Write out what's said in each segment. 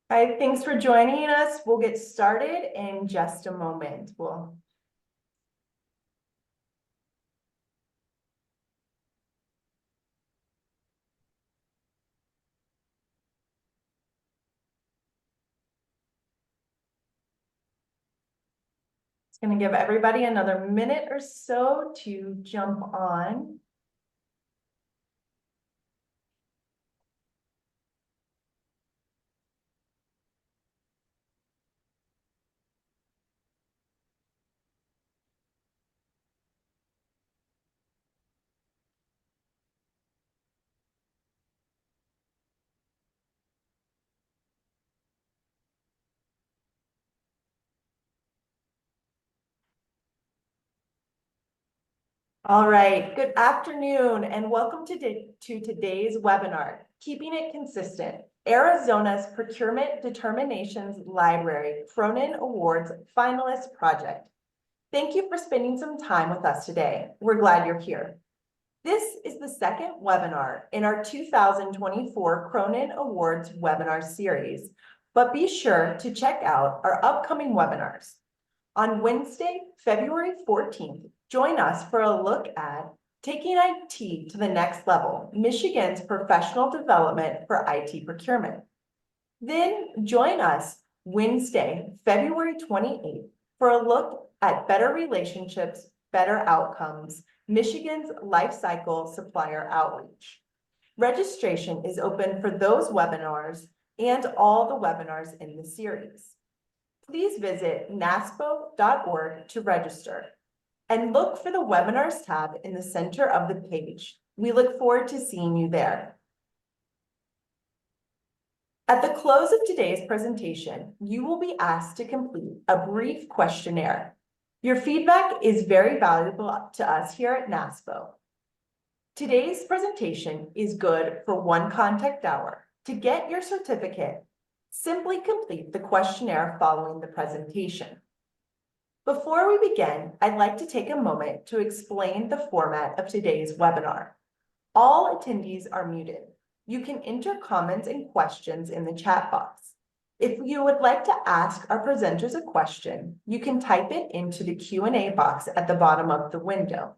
Hi, thanks for joining us. We'll get started in just a moment. It's going to give everybody another minute or so to jump on. All right, good afternoon and welcome to today's webinar, Keeping It Consistent, Arizona's Procurement Determinations Library Cronin Awards Finalist Project. Thank you for spending some time with us today. We're glad you're here. This is the second webinar in our 2024 Cronin Awards webinar series, but be sure to check out our upcoming webinars. On Wednesday, February 14th, join us for a look at Taking IT to the Next Level, Michigan's Professional Development for IT Procurement. Then join us Wednesday, February 28th, for a look at Better Relationships, Better Outcomes, Michigan's Life Cycle Supplier Outreach. Registration is open for those webinars and all the webinars in the series. Please visit naspo.org to register and look for the Webinars tab in the center of the page. We look forward to seeing you there. At the close of today's presentation, you will be asked to complete a brief questionnaire. Your feedback is very valuable to us here at NASPO. Today's presentation is good for 1 contact hour. To get your certificate, simply complete the questionnaire following the presentation. Before we begin, I'd like to take a moment to explain the format of today's webinar. All attendees are muted. You can enter comments and questions in the chat box. If you would like to ask our presenters a question, you can type it into the Q&A box at the bottom of the window.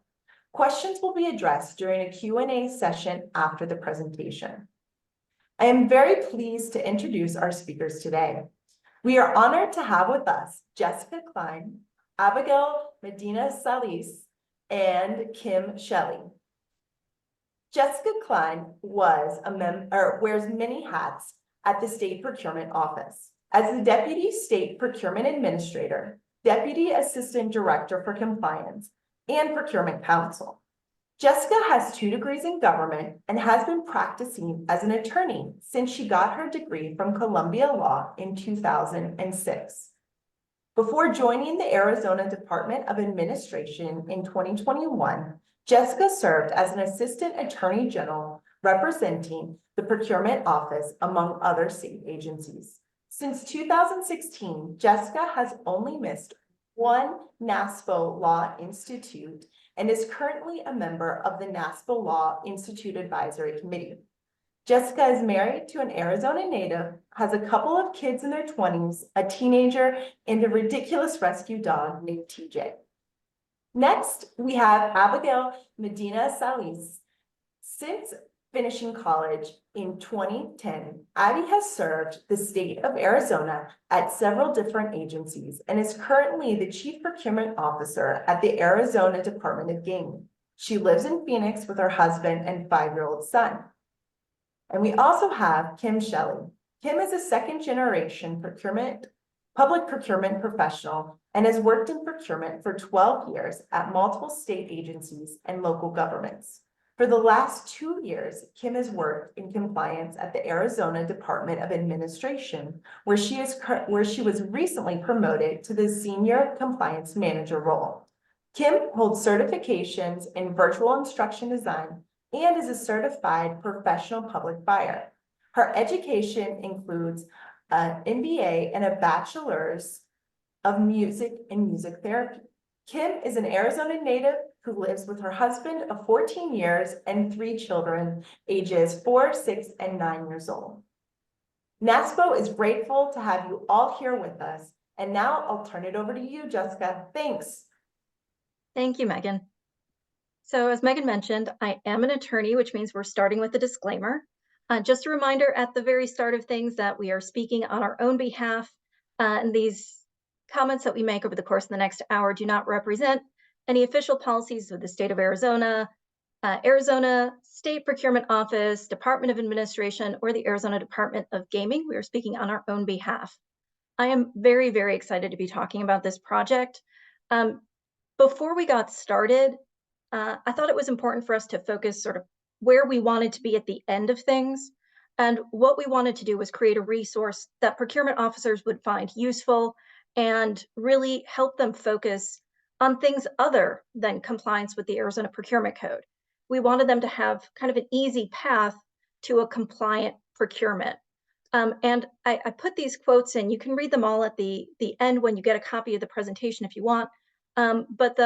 Questions will be addressed during a Q&A session after the presentation. I am very pleased to introduce our speakers today. We are honored to have with us Jessica Klein, Abigail Medina Silas, and Kim Shelley. Jessica Klein wears many hats at the State Procurement Office. As the Deputy State Procurement Administrator, Deputy Assistant Director for Compliance, and Procurement Counsel. Jessica has 2 degrees in government and has been practicing as an attorney since she got her degree from Columbia Law in 2006. Before joining the Arizona Department of Administration in 2021, Jessica served as an Assistant Attorney General representing the Procurement Office, among other state agencies. Since 2016, Jessica has only missed 1 NASPO Law Institute and is currently a member of the NASPO Law Institute Advisory Committee. Jessica is married to an Arizona native, has a couple of kids in their 20s, a teenager, and a ridiculous rescue dog named TJ. Next, we have Abigail Medina Silas. Since finishing college in 2010, Abby has served the state of Arizona at several different agencies and is currently the Chief Procurement Officer at the Arizona Department of Gaming. She lives in Phoenix with her husband and 5-year-old son. And we also have Kim Shelley. Kim is a second-generation public procurement professional and has worked in procurement for 12 years at multiple state agencies and local governments. For the last 2 years, Kim has worked in compliance at the Arizona Department of Administration, where she was recently promoted to the Senior Compliance Manager role. Kim holds certifications in virtual instruction design and is a certified professional public buyer. Her education includes an MBA and a bachelor's of music and music therapy. Kim is an Arizona native who lives with her husband of 14 years and 3 children, ages 4, 6, and 9 years old. NASPO is grateful to have you all here with us. And now I'll turn it over to you, Jessica. Thanks. Thank you, Megan. So as Megan mentioned, I am an attorney, which means we're starting with a disclaimer. Just a reminder at the very start of things that we are speaking on our own behalf, and these comments that we make over the course of the next hour do not represent any official policies of the state of Arizona, Arizona State Procurement Office, Department of Administration, or the Arizona Department of Gaming. We are speaking on our own behalf. I am very, very excited to be talking about this project. Before we got started, I thought it was important for us to focus sort of where we wanted to be at the end of things. And what we wanted to do was create a resource that procurement officers would find useful and really help them focus on things other than compliance with the Arizona Procurement Code. We wanted them to have kind of an easy path to a compliant procurement. And I put these quotes in. You can read them all at the end when you get a copy of the presentation if you want. But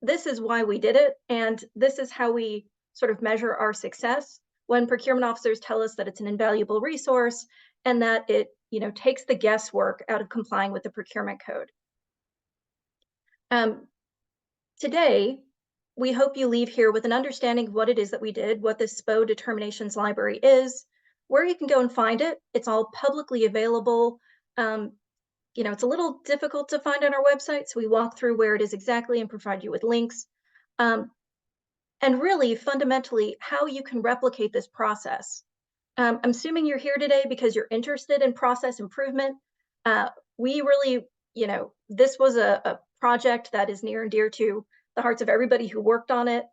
this is why we did it, and this is how we sort of measure our success when procurement officers tell us that it's an invaluable resource and that it, takes the guesswork out of complying with the procurement code. Today, we hope you leave here with an understanding of what it is that we did, what the SPO determinations library is, where you can go and find it. It's all publicly available. It's a little difficult to find on our website, so we walk through where it is exactly and provide you with links. And really, fundamentally, how you can replicate this process. I'm assuming you're here today because you're interested in process improvement. We really, this was a project that is near and dear to the hearts of everybody who worked on it.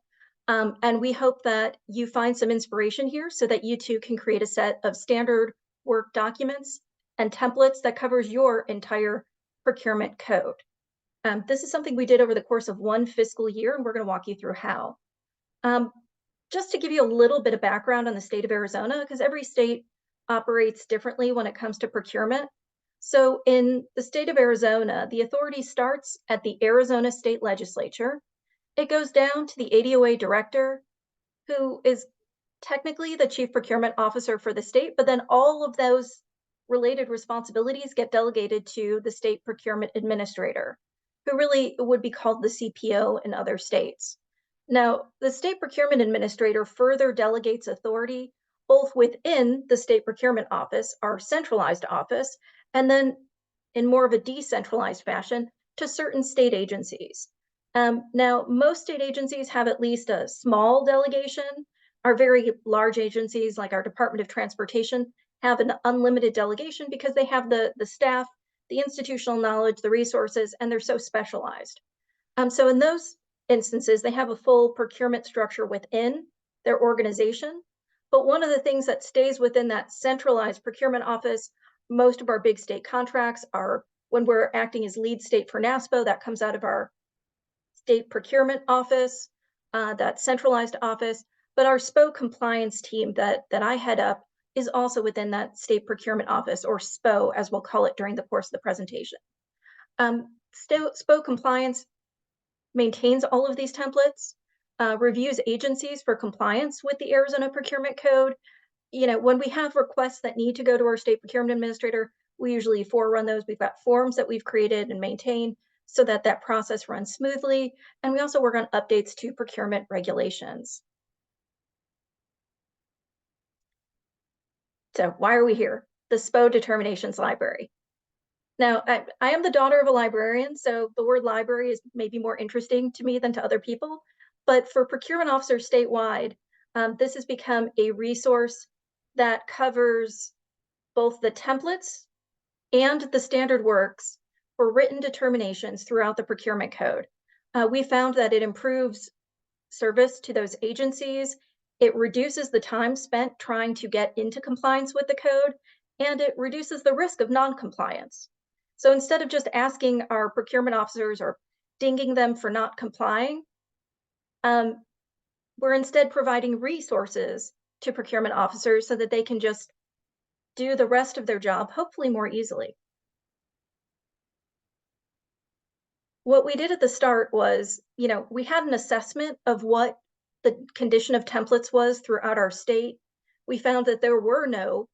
And we hope that you find some inspiration here so that you too can create a set of standard work documents and templates that covers your entire procurement code. This is something we did over the course of one fiscal year, and we're going to walk you through how. Just to give you a little bit of background on the state of Arizona, because every state operates differently when it comes to procurement. So in the state of Arizona, the authority starts at the Arizona State Legislature. It goes down to the ADOA director, who is technically the chief procurement officer for the state, but then all of those related responsibilities get delegated to the state procurement administrator, who really would be called the CPO in other states. Now, the state procurement administrator further delegates authority both within the state procurement office, our centralized office, and then in more of a decentralized fashion to certain state agencies. Now, most state agencies have at least a small delegation. Our very large agencies, like our Department of Transportation, have an unlimited delegation because they have the staff, the institutional knowledge, the resources, and they're so specialized. So in those instances, they have a full procurement structure within their organization. But one of the things that stays within that centralized procurement office, most of our big state contracts are when we're acting as lead state for NASPO, that comes out of our state procurement office, that centralized office. But our SPO compliance team that I head up is also within that state procurement office, or SPO, as we'll call it during the course of the presentation. SPO compliance maintains all of these templates, reviews agencies for compliance with the Arizona Procurement Code. When we have requests that need to go to our state procurement administrator, we usually forerun those. We've got forms that we've created and maintained so that that process runs smoothly. And we also work on updates to procurement regulations. So why are we here? The SPO determinations library. Now, I am the daughter of a librarian, so the word library is maybe more interesting to me than to other people. But for procurement officers statewide, this has become a resource that covers both the templates and the standard works for written determinations throughout the procurement code. We found that it improves service to those agencies. It reduces the time spent trying to get into compliance with the code, and it reduces the risk of non-compliance. So instead of just asking our procurement officers or dinging them for not complying, we're instead providing resources to procurement officers so that they can just do the rest of their job, hopefully more easily. What we did at the start was, we had an assessment of what the condition of templates was throughout our state. We found that there were no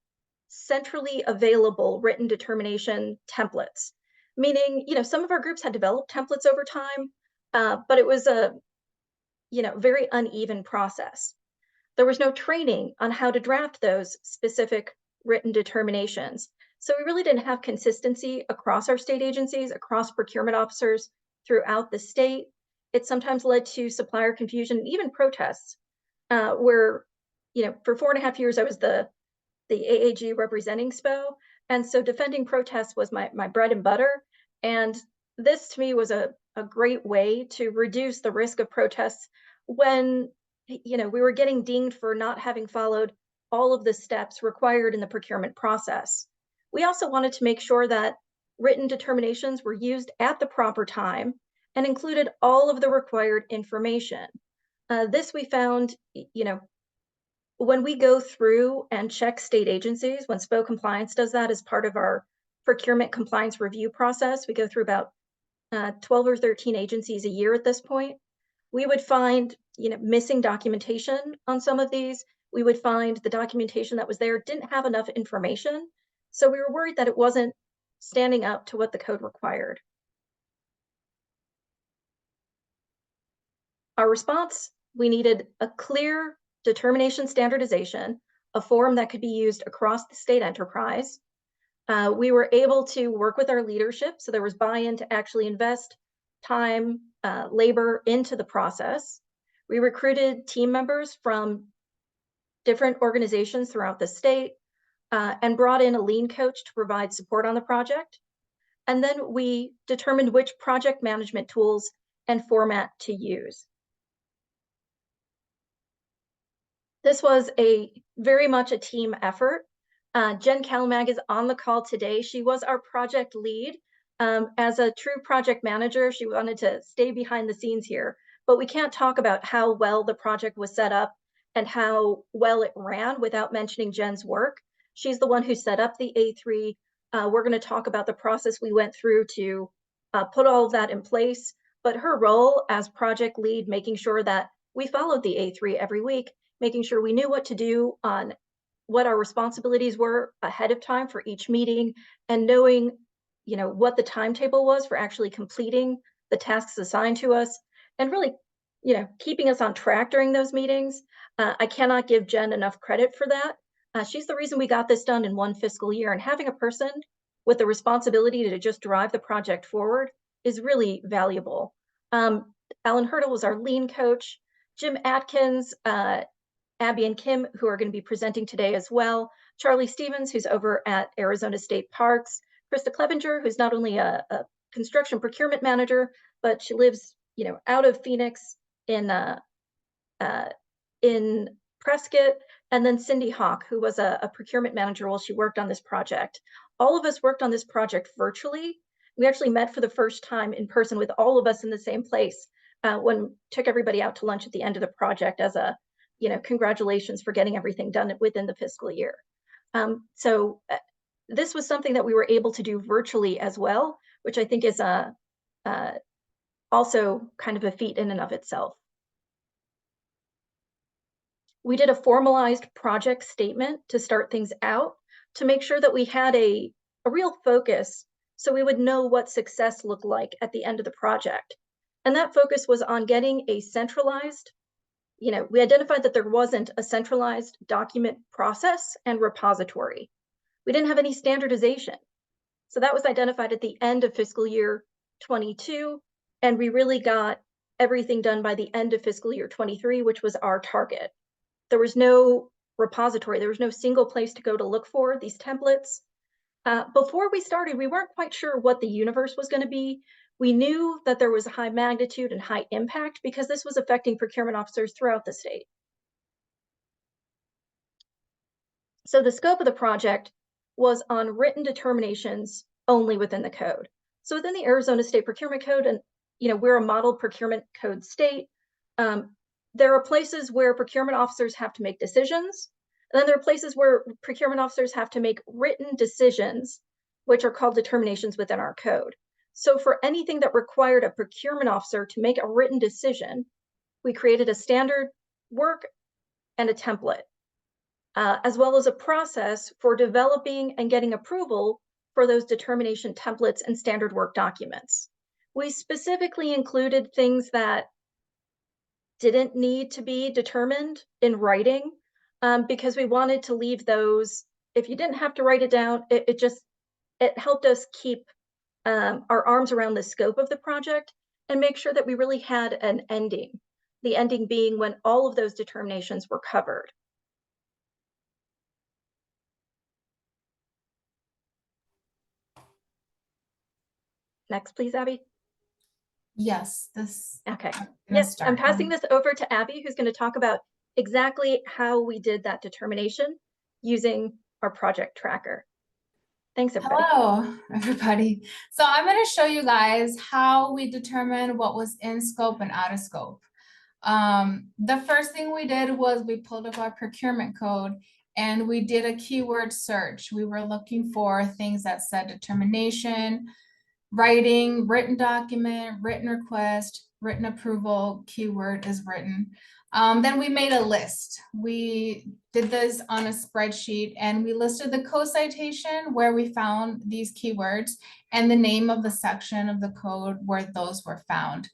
centrally available written determination templates, meaning, some of our groups had developed templates over time, but it was a, very uneven process. There was no training on how to draft those specific written determinations. So we really didn't have consistency across our state agencies, across procurement officers throughout the state. It sometimes led to supplier confusion and even protests, where, for 4.5 years, I was the AAG representing SPO. And so defending protests was my bread and butter. And this to me was a great way to reduce the risk of protests when, we were getting dinged for not having followed all of the steps required in the procurement process. We also wanted to make sure that written determinations were used at the proper time and included all of the required information. This we found, when we go through and check state agencies, when SPO compliance does that as part of our procurement compliance review process, we go through about 12 or 13 agencies a year at this point. We would find, missing documentation on some of these. We would find the documentation that was there didn't have enough information. So we were worried that it wasn't standing up to what the code required. Our response, we needed a clear determination standardization, a form that could be used across the state enterprise. We were able to work with our leadership, so there was buy-in to actually invest time, labor into the process. We recruited team members from different organizations throughout the state, and brought in a lean coach to provide support on the project. And then we determined which project management tools and format to use. This was very much a team effort. Jen Kalamag is on the call today. She was our project lead. As a true project manager, she wanted to stay behind the scenes here, but we can't talk about how well the project was set up and how well it ran without mentioning Jen's work. She's the one who set up the A3. We're going to talk about the process we went through to put all of that in place, but her role as project lead, making sure that we followed the A3 every week, making sure we knew what to do on what our responsibilities were ahead of time for each meeting, and knowing, what the timetable was for actually completing the tasks assigned to us, and really, keeping us on track during those meetings. I cannot give Jen enough credit for that. She's the reason we got this done in one fiscal year, and having a person with the responsibility to just drive the project forward is really valuable. Alan Hurdle was our lean coach. Jim Atkins, Abby and Kim, who are going to be presenting today as well. Charlie Stevens, who's over at Arizona State Parks. Krista Clevenger, who's not only a construction procurement manager, but she lives, out of Phoenix in Prescott. And then Cindy Hawk, who was a procurement manager while she worked on this project. All of us worked on this project virtually. We actually met for the first time in person with all of us in the same place when took everybody out to lunch at the end of the project as a, congratulations for getting everything done within the fiscal year. So this was something that we were able to do virtually as well, which I think is also kind of a feat in and of itself. We did a formalized project statement to start things out to make sure that we had a real focus so we would know what success looked like at the end of the project. And that focus was on getting a centralized, we identified that there wasn't a centralized document process and repository. We didn't have any standardization. So that was identified at the end of fiscal year 22, and we really got everything done by the end of fiscal year 23, which was our target. There was no repository. There was no single place to go to look for these templates. Before we started, we weren't quite sure what the universe was going to be. We knew that there was a high magnitude and high impact because this was affecting procurement officers throughout the state. So the scope of the project was on written determinations only within the code. So within the Arizona State Procurement Code, and we're a model procurement code state, there are places where procurement officers have to make decisions. And then there are places where procurement officers have to make written decisions, which are called determinations within our code. So for anything that required a procurement officer to make a written decision, we created a standard work and a template. as well as a process for developing and getting approval for those determination templates and standard work documents. We specifically included things that didn't need to be determined in writing, because we wanted to leave those, if you didn't have to write it down, it helped us keep our arms around the scope of the project and make sure that we really had an ending, the ending being when all of those determinations were covered. Next, please, Abby. Yes, this. Okay. I'm gonna Yes, I'm start passing now. this over to Abby, who's going to talk about exactly how we did that determination using our project tracker. Thanks, everybody. Hello, everybody. So I'm going to show you guys how we determine what was in scope and out of scope. The first thing we did was we pulled up our procurement code and we did a keyword search. We were looking for things that said determination, writing, written document, written request, written approval, keyword is written. Then we made a list. We did this on a spreadsheet and we listed the code citation where we found these keywords and the name of the section of the code where those were found.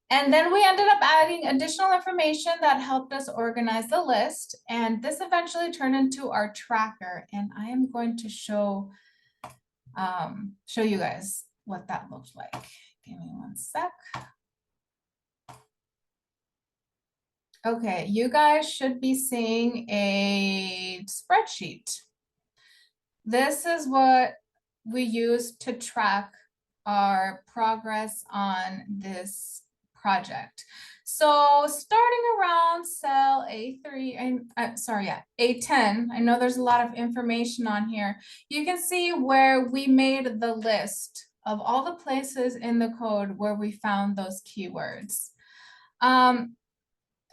And then we ended up adding additional information that helped us organize the list. And this eventually turned into our tracker. And I am going to show you guys what that looks like. Give me one sec. Okay, you guys should be seeing a spreadsheet. This is what we use to track our progress on this project. So starting around cell A3, A10, I know there's a lot of information on here. You can see where we made the list of all the places in the code where we found those keywords.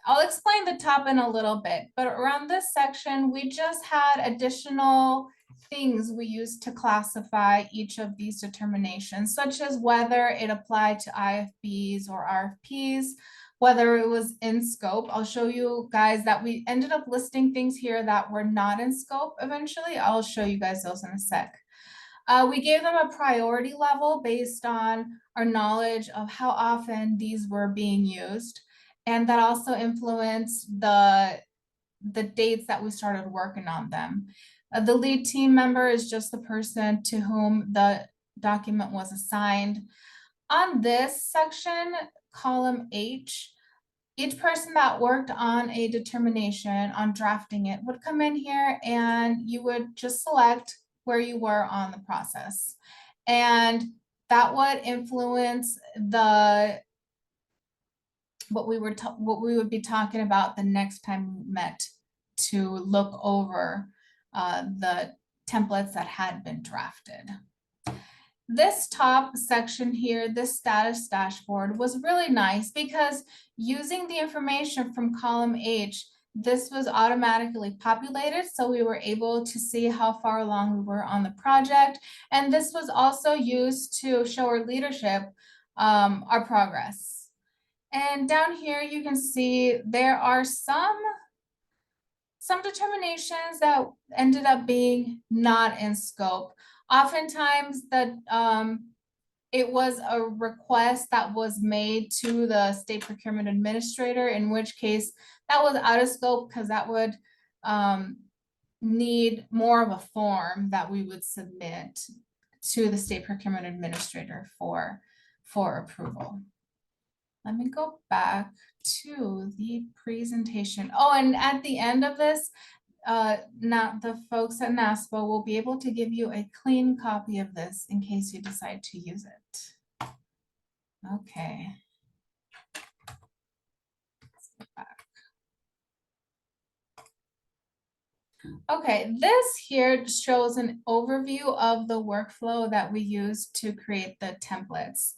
I'll explain the top in a little bit, but around this section, we just had additional things we used to classify each of these determinations, such as whether it applied to IFBs or RFPs, whether it was in scope. I'll show you guys that we ended up listing things here that were not in scope eventually. I'll show you guys those in a sec. We gave them a priority level based on our knowledge of how often these were being used. And that also influenced the dates that we started working on them. The lead team member is just the person to whom the document was assigned. On this section, column H, each person that worked on a determination on drafting it would come in here and you would just select where you were on the process. And that would influence what we would be talking about the next time we met to look over the templates that had been drafted. This top section here, this status dashboard, was really nice because using the information from column H, this was automatically populated, so we were able to see how far along we were on the project. And this was also used to show our leadership our progress. And down here, you can see there are some determinations that ended up being not in scope. Oftentimes, it was a request that was made to the state procurement administrator, in which case that was out of scope because that would need more of a form that we would submit to the state procurement administrator for approval. Let me go back to the presentation. Oh, and at the end of this, now the folks at NASPO will be able to give you a clean copy of this in case you decide to use it. Okay. Let's go back. Okay, this here shows an overview of the workflow that we use to create the templates.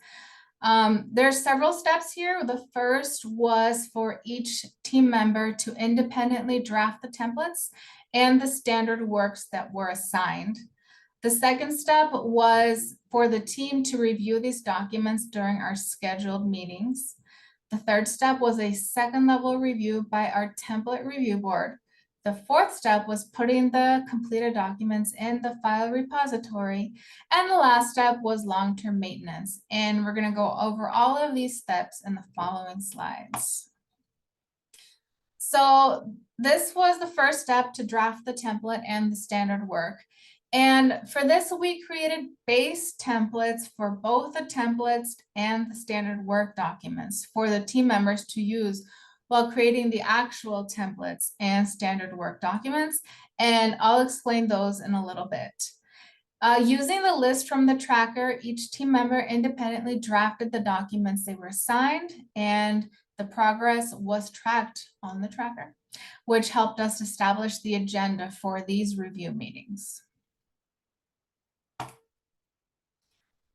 There's several steps here. The first was for each team member to independently draft the templates and the standard works that were assigned. The second step was for the team to review these documents during our scheduled meetings. The third step was a second level review by our template review board. The fourth step was putting the completed documents in the file repository. And the last step was long-term maintenance. And we're going to go over all of these steps in the following slides. So this was the first step to draft the template and the standard work. And for this, we created base templates for both the templates and the standard work documents for the team members to use while creating the actual templates and standard work documents. And I'll explain those in a little bit. Using the list from the tracker, each team member independently drafted the documents they were assigned, and the progress was tracked on the tracker, which helped us establish the agenda for these review meetings.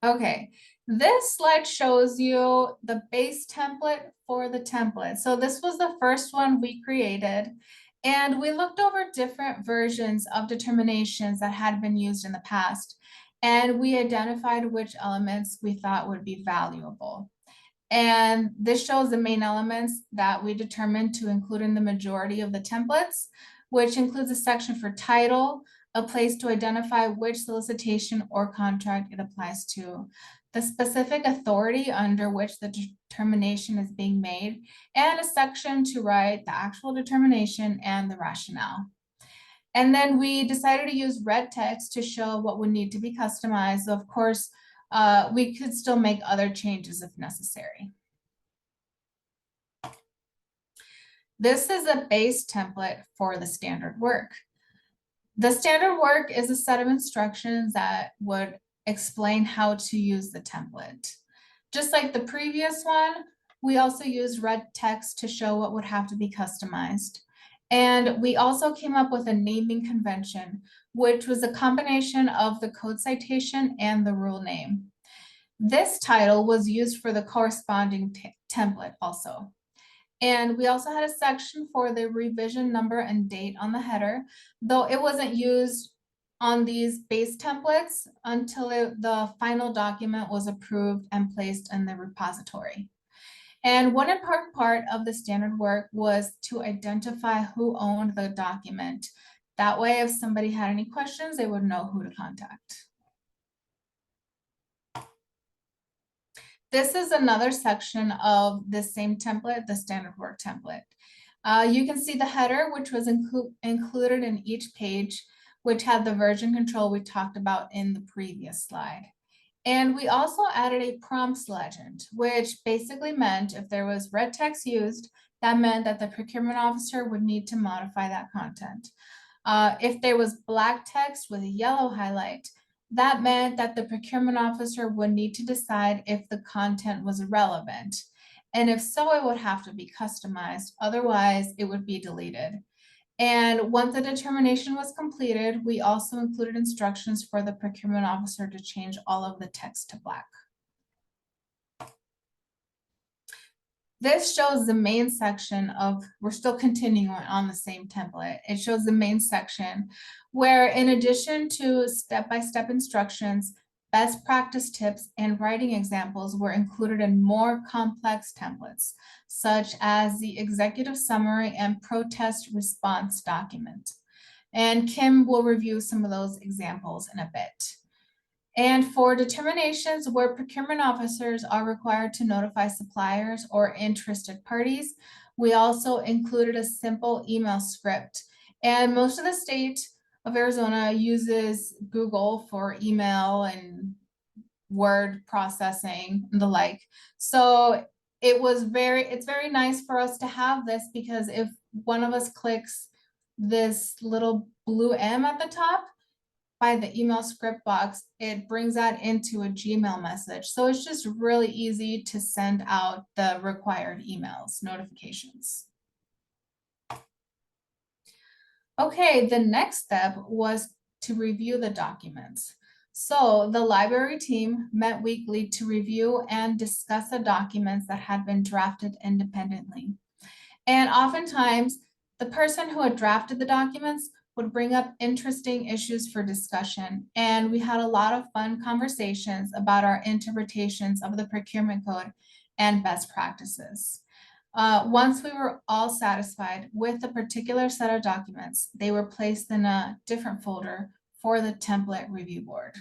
Okay, this slide shows you the base template for the template. So this was the first one we created, and we looked over different versions of determinations that had been used in the past, and we identified which elements we thought would be valuable. And this shows the main elements that we determined to include in the majority of the templates, which includes a section for title, a place to identify which solicitation or contract it applies to, the specific authority under which the determination is being made, and a section to write the actual determination and the rationale. And then we decided to use red text to show what would need to be customized. Of course, we could still make other changes if necessary. This is a base template for the standard work. The standard work is a set of instructions that would explain how to use the template. Just like the previous one, we also used red text to show what would have to be customized. And we also came up with a naming convention, which was a combination of the code citation and the rule name. This title was used for the corresponding template also. And we also had a section for the revision number and date on the header, though it wasn't used on these base templates until the final document was approved and placed in the repository. And one important part of the standard work was to identify who owned the document. That way, if somebody had any questions, they would know who to contact. This is another section of the same template, the standard work template. You can see the header, which was included in each page, which had the version control we talked about in the previous slide. And we also added a prompts legend, which basically meant if there was red text used, that meant that the procurement officer would need to modify that content. If there was black text with a yellow highlight, that meant that the procurement officer would need to decide if the content was relevant. And if so, it would have to be customized. Otherwise, it would be deleted. And once the determination was completed, we also included instructions for the procurement officer to change all of the text to black. This shows the main section of, we're still continuing on the same template. It shows the main section where, in addition to step-by-step instructions, best practice tips and writing examples were included in more complex templates, such as the executive summary and protest response document. And Kim will review some of those examples in a bit. And for determinations where procurement officers are required to notify suppliers or interested parties, we also included a simple email script. And most of the state of Arizona uses Google for email and word processing and the like. So it's very nice for us to have this, because if one of us clicks this little blue M at the top, by the email script box, it brings that into a Gmail message. So it's just really easy to send out the required emails, notifications. Okay, the next step was to review the documents. So the library team met weekly to review and discuss the documents that had been drafted independently. And oftentimes, the person who had drafted the documents would bring up interesting issues for discussion. And we had a lot of fun conversations about our interpretations of the procurement code and best practices. Once we were all satisfied with a particular set of documents, they were placed in a different folder for the template review board.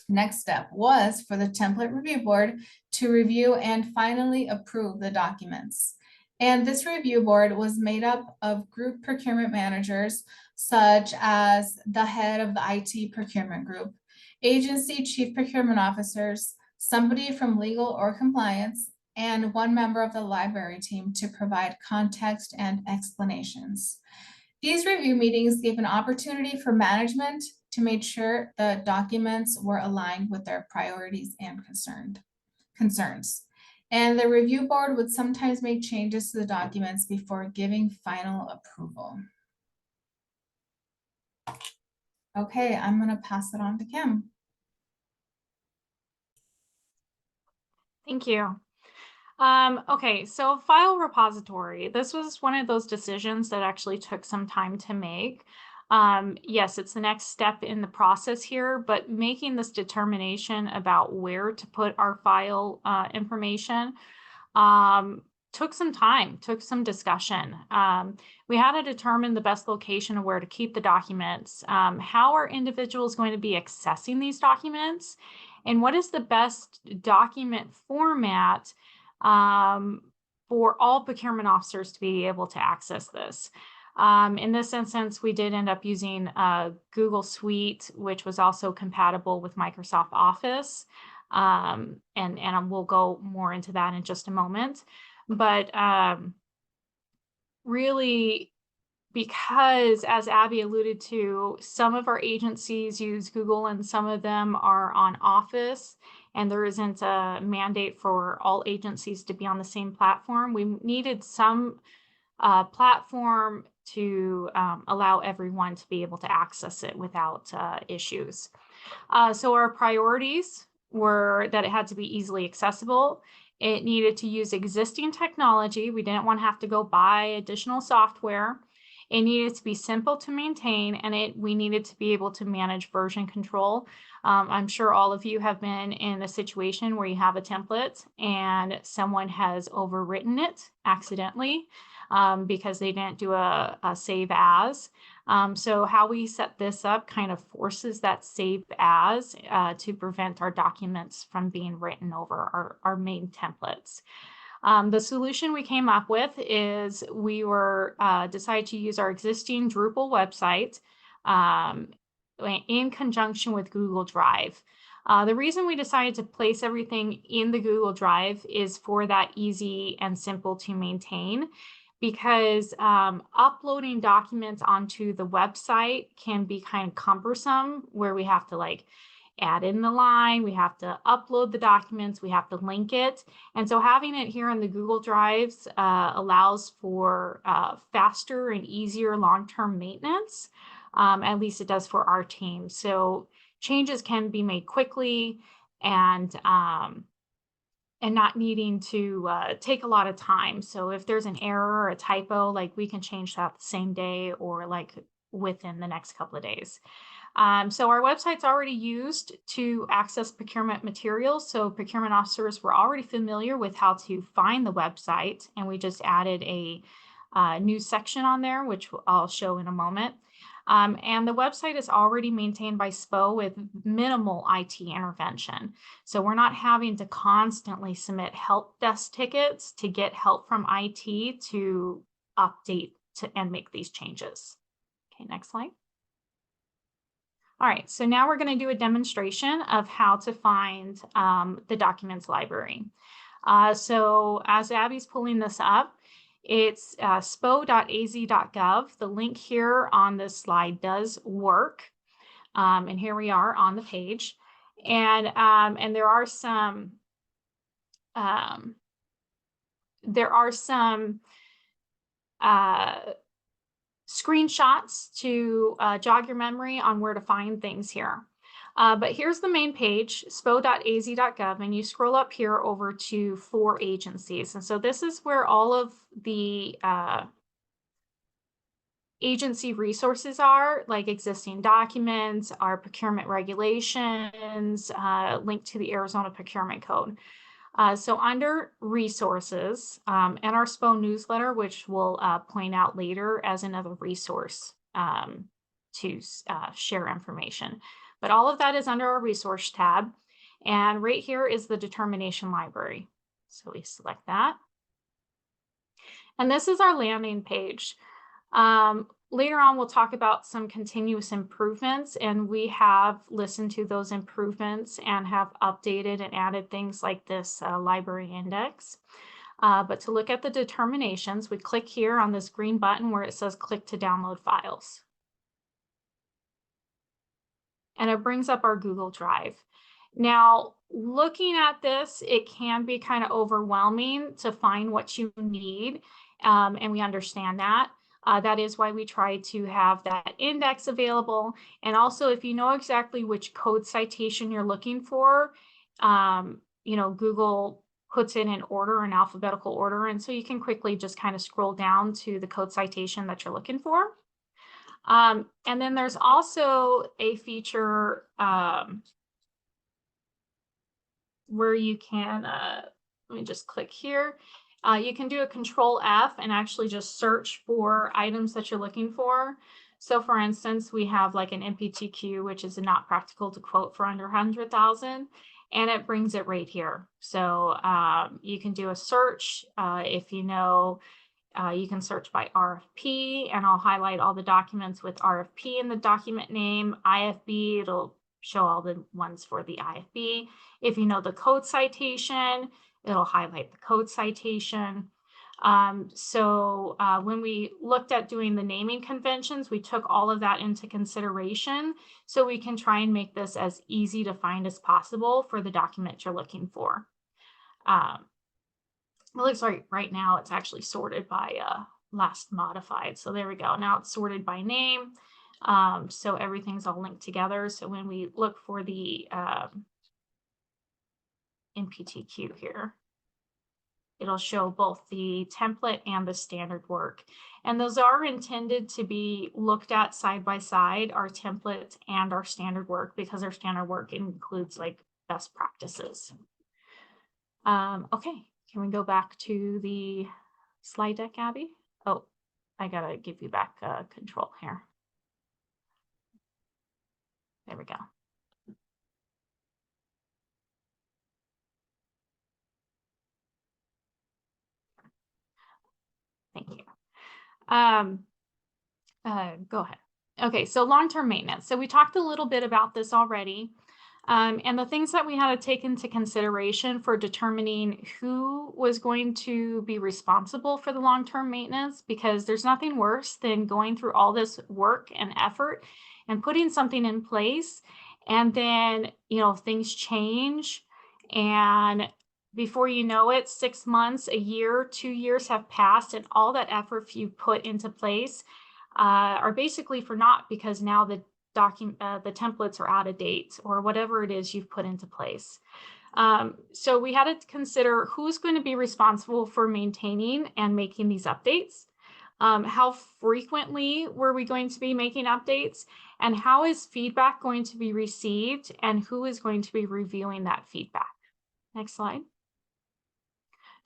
Next step was for the template review board to review and finally approve the documents. And this review board was made up of group procurement managers, such as the head of the IT procurement group, agency chief procurement officers, somebody from legal or compliance, and one member of the library team to provide context and explanations. These review meetings gave an opportunity for management to make sure the documents were aligned with their priorities and concerns. And the review board would sometimes make changes to the documents before giving final approval. Okay, I'm going to pass it on to Kim. Thank you. Okay, so file repository. This was one of those decisions that actually took some time to make. Yes, it's the next step in the process here, but making this determination about where to put our file information took some time, took some discussion. We had to determine the best location of where to keep the documents, how are individuals going to be accessing these documents, and what is the best document format for all procurement officers to be able to access this. In this instance, we did end up using Google Suite, which was also compatible with Microsoft Office. And we'll go more into that in just a moment. But really, because as Abby alluded to, some of our agencies use Google and some of them are on Office, and there isn't a mandate for all agencies to be on the same platform. We needed some platform to allow everyone to be able to access it without issues. So our priorities were that it had to be easily accessible. It needed to use existing technology. We didn't want to have to go buy additional software. It needed to be simple to maintain, and we needed to be able to manage version control. I'm sure all of you have been in a situation where you have a template and someone has overwritten it accidentally because they didn't do a save as. So how we set this up kind of forces that save as to prevent our documents from being written over our main templates. The solution we came up with is we were decided to use our existing Drupal website in conjunction with Google Drive. The reason we decided to place everything in the Google Drive is for that easy and simple to maintain, because uploading documents onto the website can be kind of cumbersome, where we have to add in the line, we have to upload the documents, we have to link it. And so having it here in the Google Drives allows for faster and easier long-term maintenance. At least it does for our team. So changes can be made quickly and not needing to take a lot of time. So if there's an error or a typo, we can change that the same day or within the next couple of days. So our website's already used to access procurement materials. So procurement officers were already familiar with how to find the website, and we just added a new section on there, which I'll show in a moment. And the website is already maintained by SPO with minimal IT intervention. So we're not having to constantly submit help desk tickets to get help from IT to update and make these changes. Okay, next slide. All right, so now we're going to do a demonstration of how to find the documents library. So as Abby's pulling this up, it's spo.az.gov. The link here on this slide does work. And here we are on the page. And there are some screenshots to jog your memory on where to find things here. But here's the main page, spo.az.gov, and you scroll up here over to 4 agencies. And so this is where all of the agency resources are, like existing documents, our procurement regulations, linked to the Arizona Procurement Code. So under resources and our SPO newsletter, which we'll point out later as another resource to share information. But all of that is under our resource tab. And right here is the determination library. So we select that. And this is our landing page. Later on, we'll talk about some continuous improvements, and we have listened to those improvements and have updated and added things like this library index. But to look at the determinations, we click here on this green button where it says click to download files. And it brings up our Google Drive. Now, looking at this, it can be kind of overwhelming to find what you need, and we understand that. That is why we try to have that index available. And also, if you know exactly which code citation you're looking for, you know, Google puts it in order, in alphabetical order. And so you can quickly just kind of scroll down to the code citation that you're looking for. And then there's also a feature where you can, let me just click here. You can do a Control F and actually just search for items that you're looking for. So for instance, we have like an MPTQ, which is not practical to quote for under 100,000, and it brings it right here. So you can do a search if you know, you can search by RFP, and I'll highlight all the documents with RFP in the document name. IFB, it'll show all the ones for the IFB. If you know the code citation, it'll highlight the code citation. When we looked at doing the naming conventions, we took all of that into consideration so we can try and make this as easy to find as possible for the document you're looking for. It looks like right now it's actually sorted by last modified. So there we go. Now it's sorted by name. So everything's all linked together. So when we look for the NPTQ here, it'll show both the template and the standard work. And those are intended to be looked at side by side, our template and our standard work, because our standard work includes like best practices. Okay, can we go back to the slide deck, Abby? Oh, I gotta give you back control here. There we go. Thank you. Go ahead. Okay, so long-term maintenance. So we talked a little bit about this already. And the things that we had to take into consideration for determining who was going to be responsible for the long-term maintenance, because there's nothing worse than going through all this work and effort and putting something in place, and then, you know, things change, and before you know it, 6 months, a year, 2 years have passed, and all that effort you put into place are basically for naught, because now the templates are out of date, or whatever it is you've put into place. So we had to consider who's going to be responsible for maintaining and making these updates. How frequently were we going to be making updates, and how is feedback going to be received, and who is going to be reviewing that feedback? Next slide.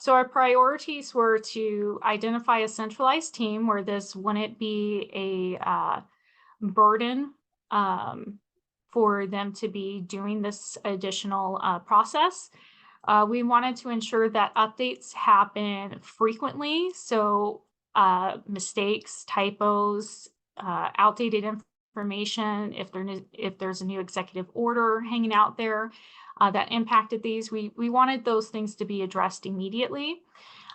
So our priorities were to identify a centralized team where this wouldn't be a burden for them to be doing this additional process. We wanted to ensure that updates happen frequently. So mistakes, typos, outdated information, if there's a new executive order hanging out there that impacted these, we wanted those things to be addressed immediately.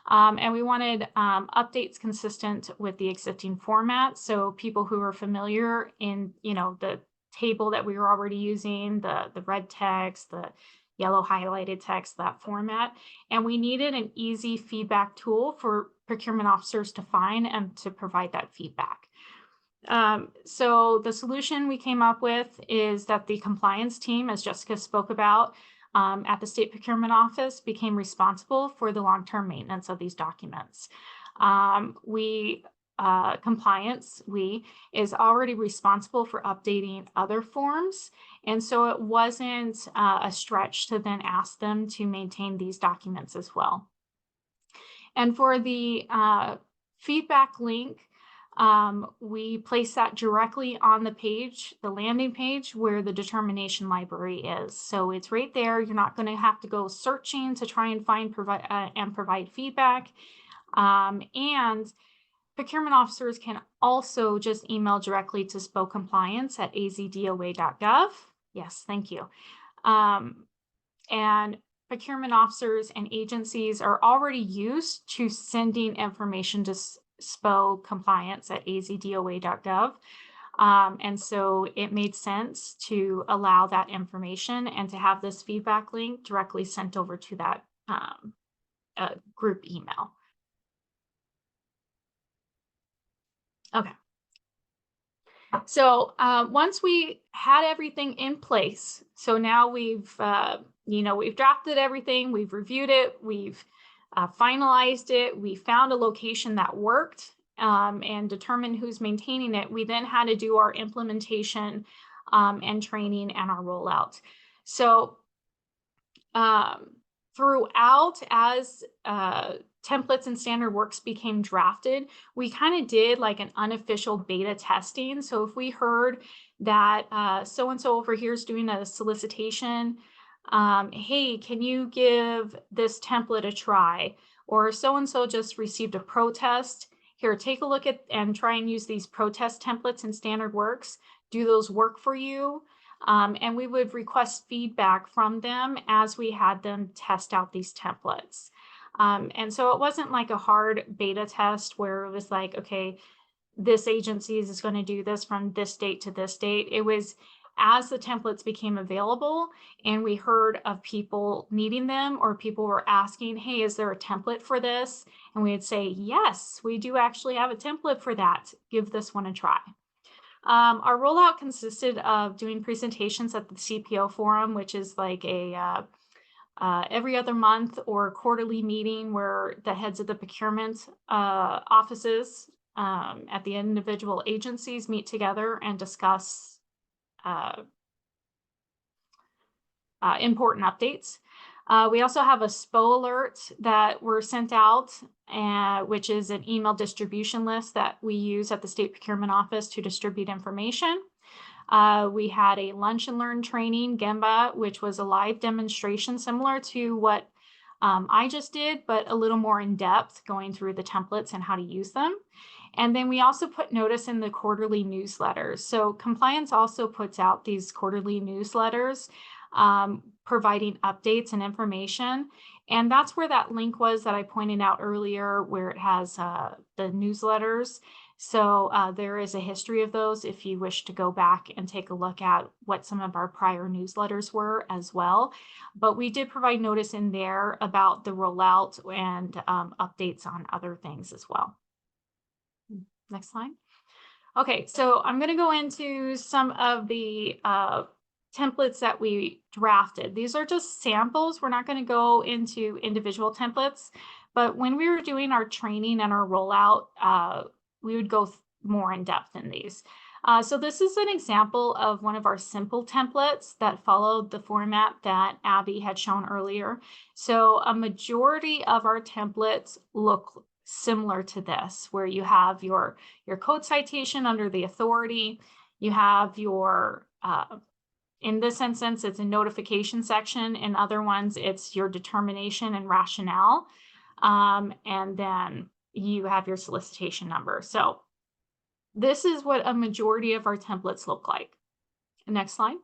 And we wanted updates consistent with the existing format. So people who are familiar in, you know, the table that we were already using, the red text, the yellow highlighted text, that format. And we needed an easy feedback tool for procurement officers to find and to provide that feedback. So the solution we came up with is that the compliance team, as Jessica spoke about, at the State Procurement Office, became responsible for the long-term maintenance of these documents. We compliance, is already responsible for updating other forms. And so it wasn't a stretch to then ask them to maintain these documents as well. And for the feedback link, we place that directly on the page, the landing page where the determination library is. So it's right there. You're not going to have to go searching to try and find provide feedback. And procurement officers can also just email directly to SPO compliance at azdoa.gov. Yes, thank you. And procurement officers and agencies are already used to sending information to SPO compliance at azdoa.gov. And so it made sense to allow that information and to have this feedback link directly sent over to that group email. Okay. So once we had everything in place, so now we've drafted everything, we've reviewed it, we've finalized it, we found a location that worked and determined who's maintaining it. We then had to do our implementation and training and our rollout. So throughout, as templates and standard works became drafted, we kind of did like an unofficial beta testing. So if we heard that so-and-so over here is doing a solicitation, hey, can you give this template a try? Or so-and-so just received a protest. Here, take a look at and try and use these protest templates in standard works. Do those work for you? And we would request feedback from them as we had them test out these templates. And so it wasn't like a hard beta test where it was like, okay, this agency is going to do this from this date to this date. It was as the templates became available and we heard of people needing them or people were asking, hey, is there a template for this? And we would say, yes, we do actually have a template for that. Give this one a try. Our rollout consisted of doing presentations at the CPO forum, which is like a every other month or quarterly meeting where the heads of the procurement offices at the individual agencies meet together and discuss important updates. We also have a SPO alert that were sent out, which is an email distribution list that we use at the State Procurement Office to distribute information. We had a lunch and learn training, Gemba, which was a live demonstration similar to what I just did, but a little more in depth, going through the templates and how to use them. And then we also put notice in the quarterly newsletters. So compliance also puts out these quarterly newsletters, providing updates and information. And that's where that link was that I pointed out earlier, where it has the newsletters. So there is a history of those if you wish to go back and take a look at what some of our prior newsletters were as well. But we did provide notice in there about the rollout and updates on other things as well. Next slide. Okay, so I'm going to go into some of the templates that we drafted. These are just samples. We're not going to go into individual templates, but when we were doing our training and our rollout, we would go more in depth in these. So this is an example of one of our simple templates that followed the format that Abby had shown earlier. So a majority of our templates look similar to this, where you have your code citation under the authority, you have your in this instance, it's a notification section. In other ones, it's your determination and rationale. And then you have your solicitation number. So this is what a majority of our templates look like. Next slide.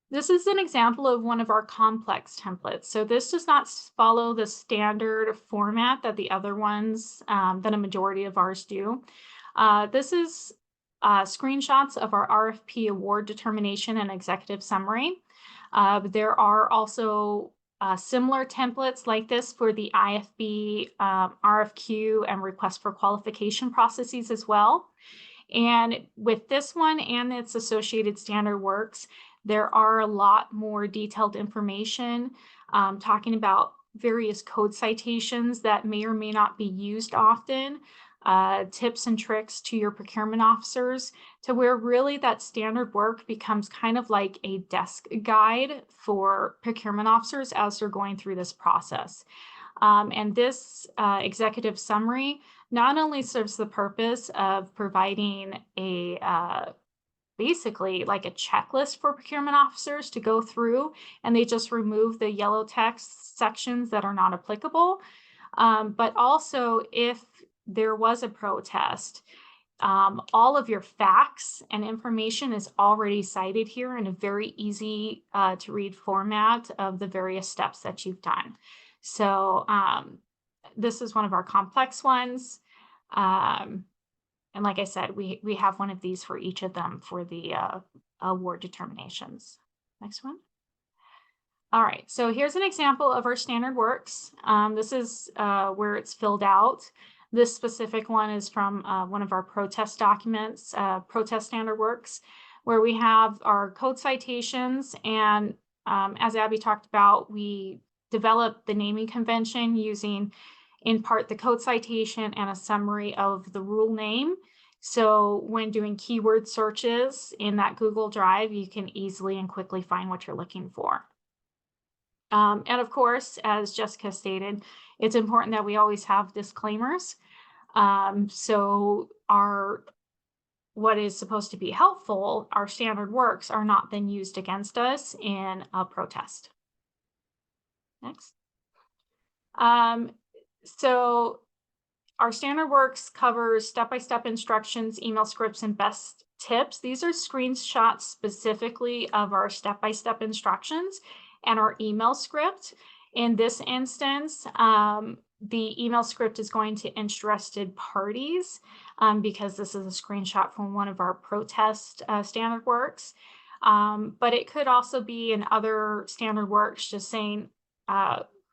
This is an example of one of our complex templates. So this does not follow the standard format that the other ones, that a majority of ours do. This is screenshots of our RFP award determination and executive summary. There are also similar templates like this for the IFB, RFQ, and request for qualification processes as well. And with this one and its associated standard works, there are a lot more detailed information talking about various code citations that may or may not be used often, tips and tricks to your procurement officers, to where really that standard work becomes kind of like a desk guide for procurement officers as they're going through this process. And this executive summary not only serves the purpose of providing a basically like a checklist for procurement officers to go through, and they just remove the yellow text sections that are not applicable. But also, if there was a protest, all of your facts and information is already cited here in a very easy to read format of the various steps that you've done. So this is one of our complex ones. And like I said, we have one of these for each of them for the award determinations. Next one. All right, so here's an example of our standard works. This is where it's filled out. This specific one is from one of our protest documents, protest standard works, where we have our code citations. And as Abby talked about, we developed the naming convention using in part the code citation and a summary of the rule name. So when doing keyword searches in that Google Drive, you can easily and quickly find what you're looking for. And of course, as Jessica stated, it's important that we always have disclaimers. So what is supposed to be helpful, our standard works, are not then used against us in a protest. Next. So our standard works covers step-by-step instructions, email scripts, and best tips. These are screenshots specifically of our step-by-step instructions and our email script. In this instance, the email script is going to interested parties because this is a screenshot from one of our protest standard works. But it could also be in other standard works just saying,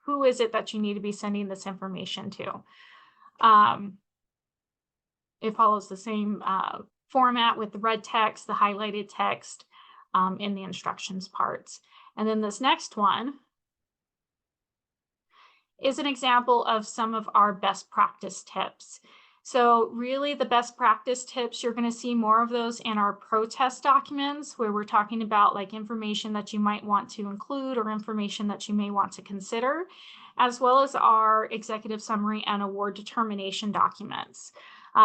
who is it that you need to be sending this information to? It follows the same format with the red text, the highlighted text in the instructions parts. And then this next one is an example of some of our best practice tips. So really the best practice tips, you're going to see more of those in our protest documents, where we're talking about like information that you might want to include or information that you may want to consider, as well as our executive summary and award determination documents.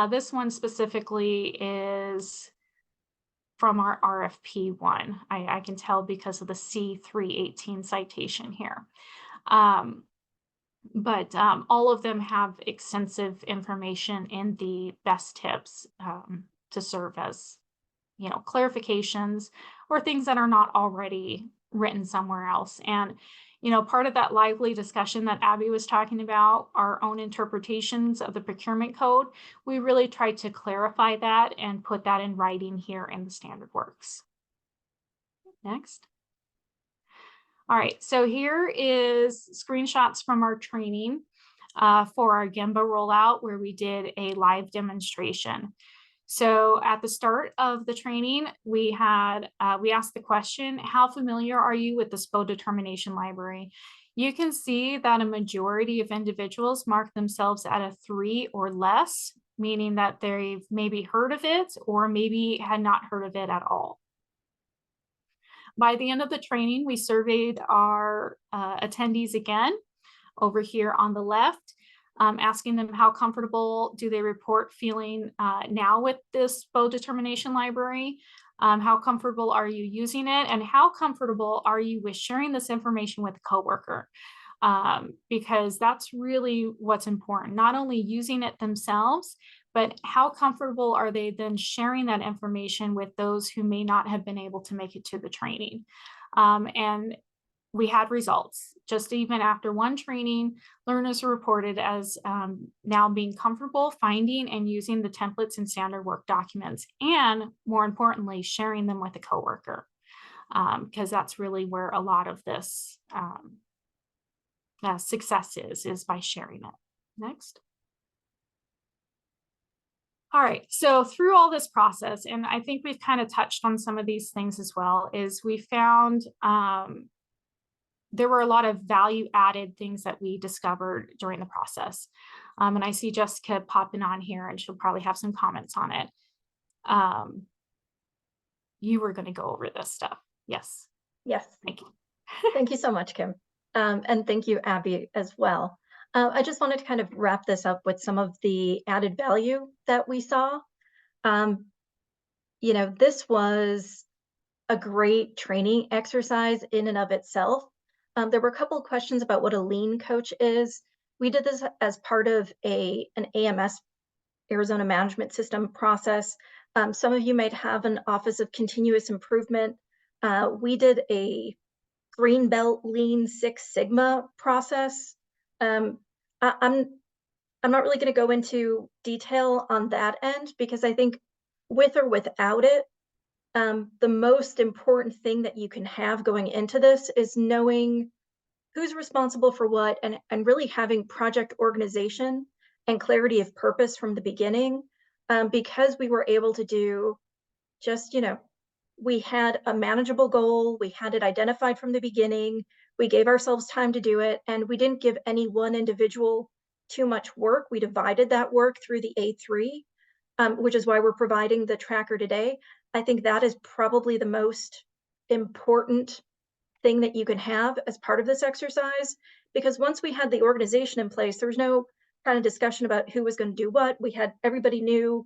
This one specifically is from our RFP one. I can tell because of the C318 citation here. But all of them have extensive information in the best tips to serve as, you know, clarifications or things that are not already written somewhere else. And, you know, part of that lively discussion that Abby was talking about, our own interpretations of the procurement code, we really tried to clarify that and put that in writing here in the standard works. Next. All right, so here is screenshots from our training for our Gemba rollout, where we did a live demonstration. So at the start of the training, we asked the question, how familiar are you with the SPO determination library? You can see that a majority of individuals mark themselves at a 3 or less, meaning that they've maybe heard of it or maybe had not heard of it at all. By the end of the training, we surveyed our attendees again over here on the left, asking them how comfortable do they report feeling now with this SPO determination library, how comfortable are you using it, and how comfortable are you with sharing this information with a coworker? Because that's really what's important, not only using it themselves, but how comfortable are they then sharing that information with those who may not have been able to make it to the training? And we had results. Just even after one training, learners were reported as now being comfortable finding and using the templates and standard work documents, and more importantly, sharing them with a coworker, because that's really where a lot of this success is by sharing it. Next. All right, so through all this process, and I think we've kind of touched on some of these things as well, is we found there were a lot of value added things that we discovered during the process. And I see Jessica popping on here and she'll probably have some comments on it. You were going to go over this stuff. Yes. Yes. Thank you. Thank you so much, Kim. And thank you, Abby, as well. I just wanted to kind of wrap this up with some of the added value that we saw. You know, this was a great training exercise in and of itself. There were a couple of questions about what a lean coach is. We did this as part of an AMS, Arizona Management System process. Some of you might have an Office of Continuous Improvement. We did a Green Belt Lean Six Sigma process. I'm not really going to go into detail on that end because I think with or without it, the most important thing that you can have going into this is knowing who's responsible for what and really having project organization and clarity of purpose from the beginning, because we were able to do just, you know, we had a manageable goal, we had it identified from the beginning, we gave ourselves time to do it, and we didn't give any one individual too much work. We divided that work through the A3, which is why we're providing the tracker today. I think that is probably the most important thing that you can have as part of this exercise, because once we had the organization in place, there was no kind of discussion about who was going to do what. We had, everybody knew,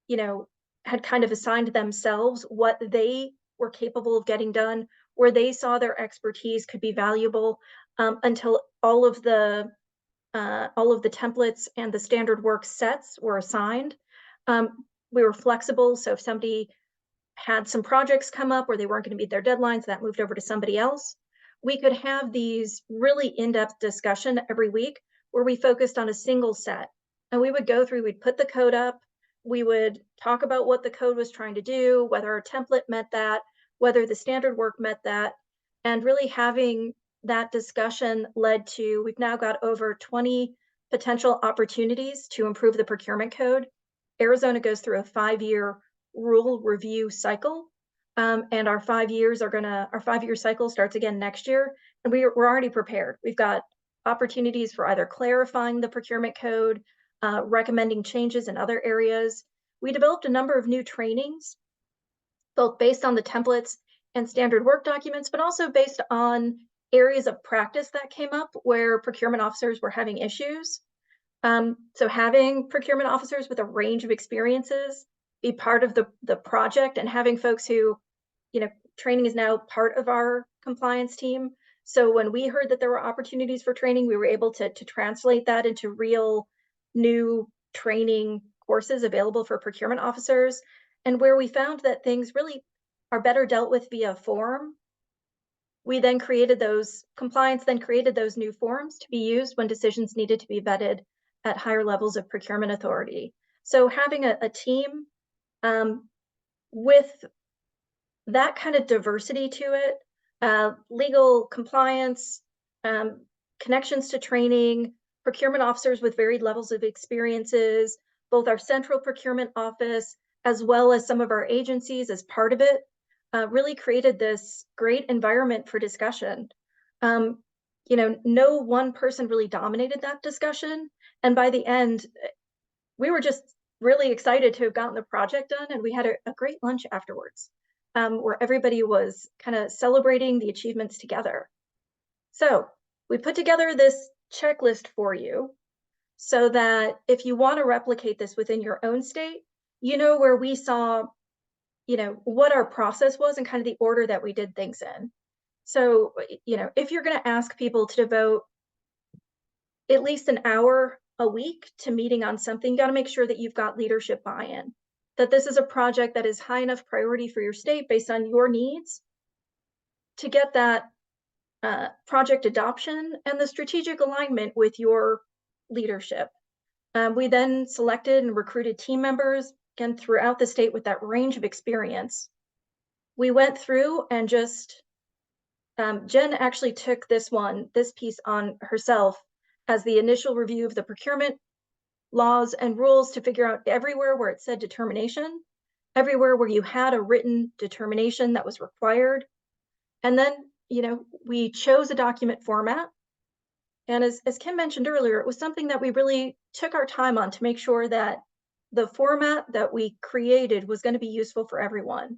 you know, had kind of assigned themselves what they were capable of getting done, where they saw their expertise could be valuable, until all of the templates and the standard work sets were assigned. We were flexible, so if somebody had some projects come up where they weren't going to meet their deadlines, that moved over to somebody else. We could have these really in-depth discussion every week where we focused on a single set, and we would go through, we'd put the code up, we would talk about what the code was trying to do, whether our template met that, whether the standard work met that, and really having that discussion led to, we've now got over 20 potential opportunities to improve the procurement code. Arizona goes through a 5-year rule review cycle, and our 5 year cycle starts again next year, and we're already prepared. We've got opportunities for either clarifying the procurement code, recommending changes in other areas. We developed a number of new trainings, both based on the templates and standard work documents, but also based on areas of practice that came up where procurement officers were having issues. So having procurement officers with a range of experiences be part of the project, and having folks who, you know, training is now part of our compliance team. So when we heard that there were opportunities for training, we were able to translate that into real new training courses available for procurement officers. And where we found that things really are better dealt with via form, we then created those, compliance then created those new forms to be used when decisions needed to be vetted at higher levels of procurement authority. So having a team with that kind of diversity to it, legal compliance, connections to training, procurement officers with varied levels of experiences, both our central procurement office, as well as some of our agencies as part of it, really created this great environment for discussion. You know, no one person really dominated that discussion. And by the end, we were just really excited to have gotten the project done, and we had a great lunch afterwards, where everybody was kind of celebrating the achievements together. So we put together this checklist for you so that if you want to replicate this within your own state, you know where we saw, you know, what our process was and kind of the order that we did things in. So, you know, if you're going to ask people to devote at least an hour a week to meeting on something, you got to make sure that you've got leadership buy-in, that this is a project that is high enough priority for your state based on your needs to get that project adoption and the strategic alignment with your leadership. We then selected and recruited team members, again, throughout the state with that range of experience. We went through and just, Jen actually took this piece on herself as the initial review of the procurement laws and rules to figure out everywhere where it said determination, everywhere where you had a written determination that was required, and then we chose a document format. And as Kim mentioned earlier, it was something that we really took our time on to make sure that the format that we created was going to be useful for everyone.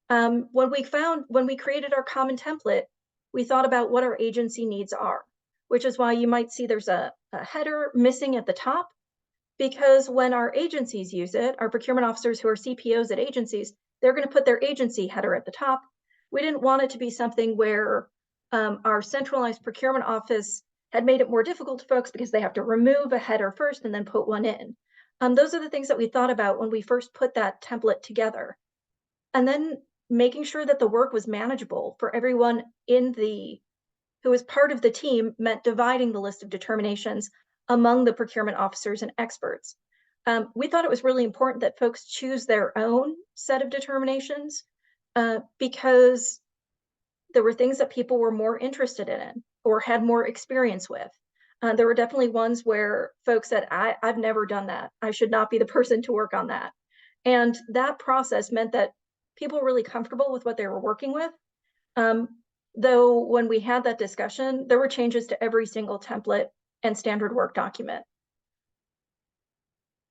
When we created our common template, we thought about what our agency needs are, which is why you might see there's a header missing at the top, because when our agencies use it, our procurement officers who are CPOs at agencies, they're going to put their agency header at the top. We didn't want it to be something where our centralized procurement office had made it more difficult to folks because they have to remove a header first and then put one in. Those are the things that we thought about when we first put that template together. And then making sure that the work was manageable for everyone who was part of the team meant dividing the list of determinations among the procurement officers and experts. We thought it was really important that folks choose their own set of determinations because there were things that people were more interested in or had more experience with. There were definitely ones where folks said, I've never done that. I should not be the person to work on that. And that process meant that people were really comfortable with what they were working with. Though when we had that discussion, there were changes to every single template and standard work document.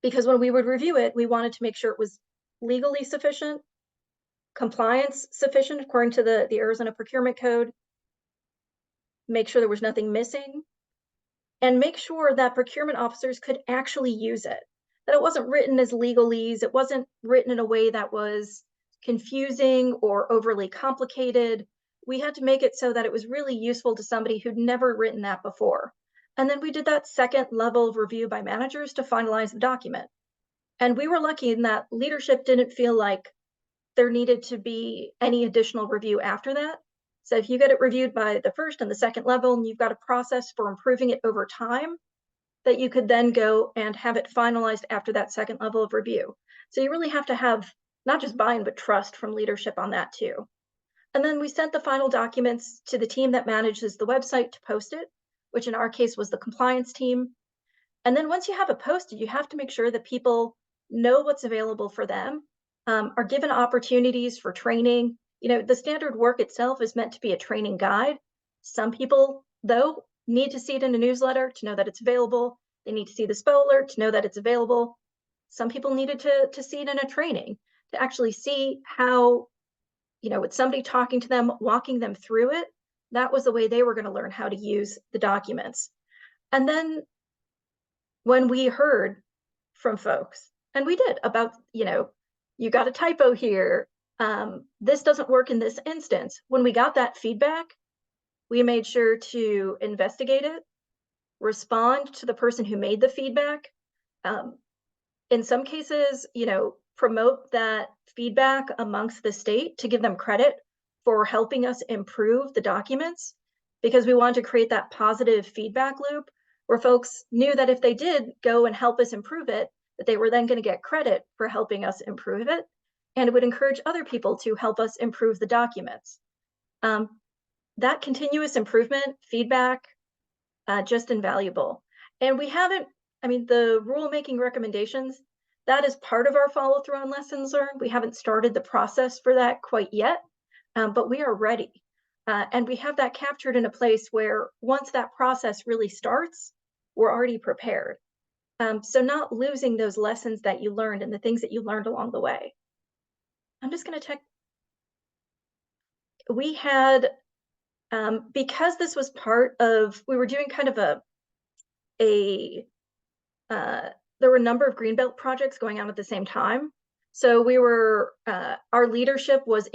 Because when we would review it, we wanted to make sure it was legally sufficient, compliance sufficient according to the Arizona Procurement Code, make sure there was nothing missing, and make sure that procurement officers could actually use it, that it wasn't written as legalese, it wasn't written in a way that was confusing or overly complicated. We had to make it so that it was really useful to somebody who'd never written that before. And then we did that second level of review by managers to finalize the document. And we were lucky in that leadership didn't feel like there needed to be any additional review after that. So if you get it reviewed by the first and the second level, and you've got a process for improving it over time, that you could then go and have it finalized after that second level of review. So you really have to have not just buy-in, but trust from leadership on that too. And then we sent the final documents to the team that manages the website to post it, which in our case was the compliance team. And then once you have it posted, you have to make sure that people know what's available for them, are given opportunities for training. The standard work itself is meant to be a training guide. Some people, though, need to see it in a newsletter to know that it's available. They need to see the SPO alert to know that it's available. Some people needed to see it in a training, to actually see how, with somebody talking to them, walking them through it, that was the way they were going to learn how to use the documents. And then when we heard from folks, and we did, about, you got a typo here, this doesn't work in this instance. When we got that feedback, we made sure to investigate it, respond to the person who made the feedback. In some cases, promote that feedback amongst the state to give them credit for helping us improve the documents, because we wanted to create that positive feedback loop where folks knew that if they did go and help us improve it, that they were then going to get credit for helping us improve it. And it would encourage other people to help us improve the documents. That continuous improvement feedback, just invaluable. And we haven't, the rulemaking recommendations, that is part of our follow through on lessons learned. We haven't started the process for that quite yet, but we are ready. And we have that captured in a place where once that process really starts, we're already prepared. So not losing those lessons that you learned and the things that you learned along the way. I'm just going to check. We had, because this was part of, we were doing kind of there were a number of Greenbelt projects going on at the same time. So we were, our leadership was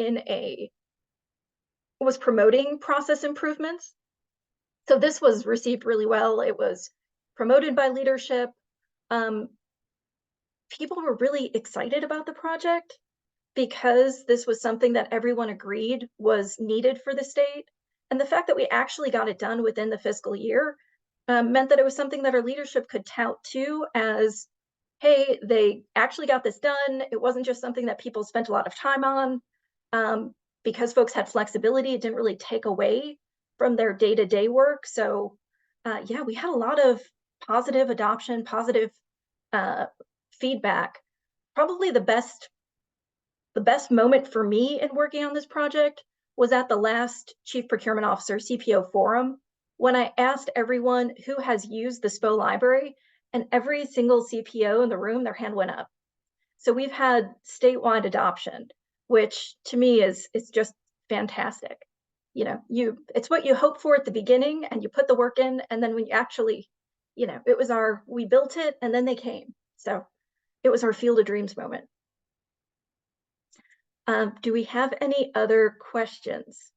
was promoting process improvements. So this was received really well. It was promoted by leadership. People were really excited about the project because this was something that everyone agreed was needed for the state. And the fact that we actually got it done within the fiscal year meant that it was something that our leadership could tout to as, hey, they actually got this done. It wasn't just something that people spent a lot of time on. Because folks had flexibility, it didn't really take away from their day-to-day work. So yeah, we had a lot of positive adoption, positive feedback. Probably the best moment for me in working on this project was at the last Chief Procurement Officer CPO forum when I asked everyone who has used the SPO library, and every single CPO in the room, their hand went up. So we've had statewide adoption, which to me is just fantastic. You know, it's what you hope for at the beginning, and you put the work in, and then when you actually, you know, we built it and then they came. So it was our field of dreams moment. Do we have any other questions?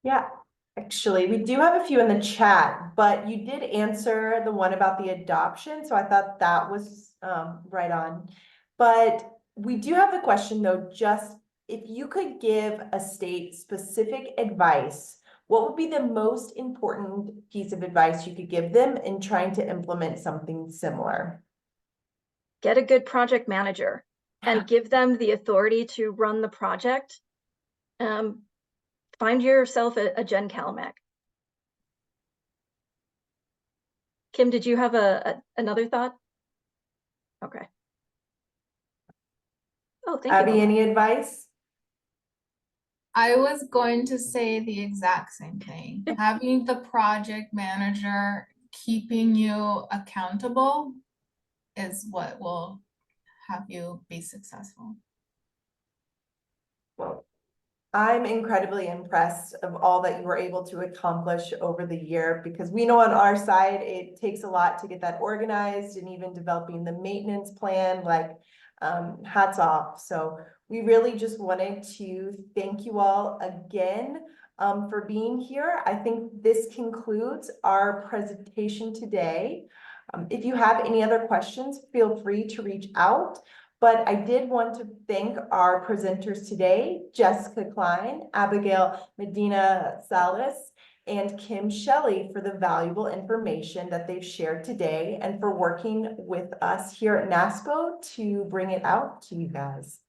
Yeah, actually, we do have a few in the chat, but you did answer the one about the adoption, so I thought that was right on. But we do have the question though, just if you could give a state specific advice, what would be the most important piece of advice you could give them in trying to implement something similar? Get a good project manager and give them the authority to run the project. Find yourself a Jen Calamack. Kim, did you have another thought? Okay. Oh, thank you. Abby, any advice? I was going to say the exact same thing. Having the project manager keeping you accountable is what will have you be successful. Well, I'm incredibly impressed of all that you were able to accomplish over the year, because we know on our side, it takes a lot to get that organized, and even developing the maintenance plan, like hats off. So we really just wanted to thank you all again for being here. I think this concludes our presentation today. If you have any other questions, feel free to reach out. But I did want to thank our presenters today, Jessica Klein, Abigail Medina Silas, and Kim Shelley, for the valuable information that they've shared today, and for working with us here at NASPO to bring it out to you guys.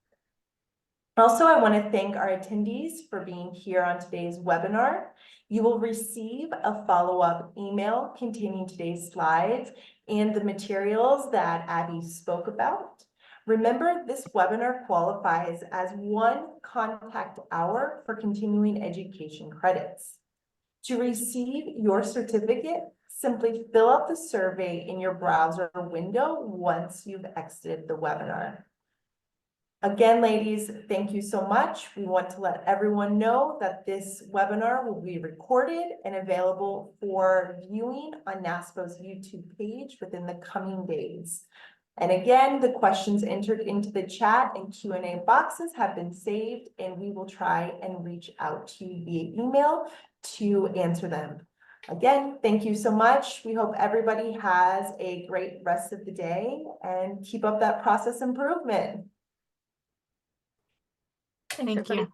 Also, I want to thank our attendees for being here on today's webinar. You will receive a follow-up email containing today's slides and the materials that Abby spoke about. Remember, this webinar qualifies as 1 contact hour for continuing education credits. To receive your certificate, simply fill out the survey in your browser window once you've exited the webinar. Again, ladies, thank you so much. We want to let everyone know that this webinar will be recorded and available for viewing on NASPO's YouTube page within the coming days. And again, the questions entered into the chat and Q&A boxes have been saved, and we will try and reach out to you via email to answer them. Again, thank you so much. We hope everybody has a great rest of the day and keep up that process improvement. Thanks, Thank everybody. you.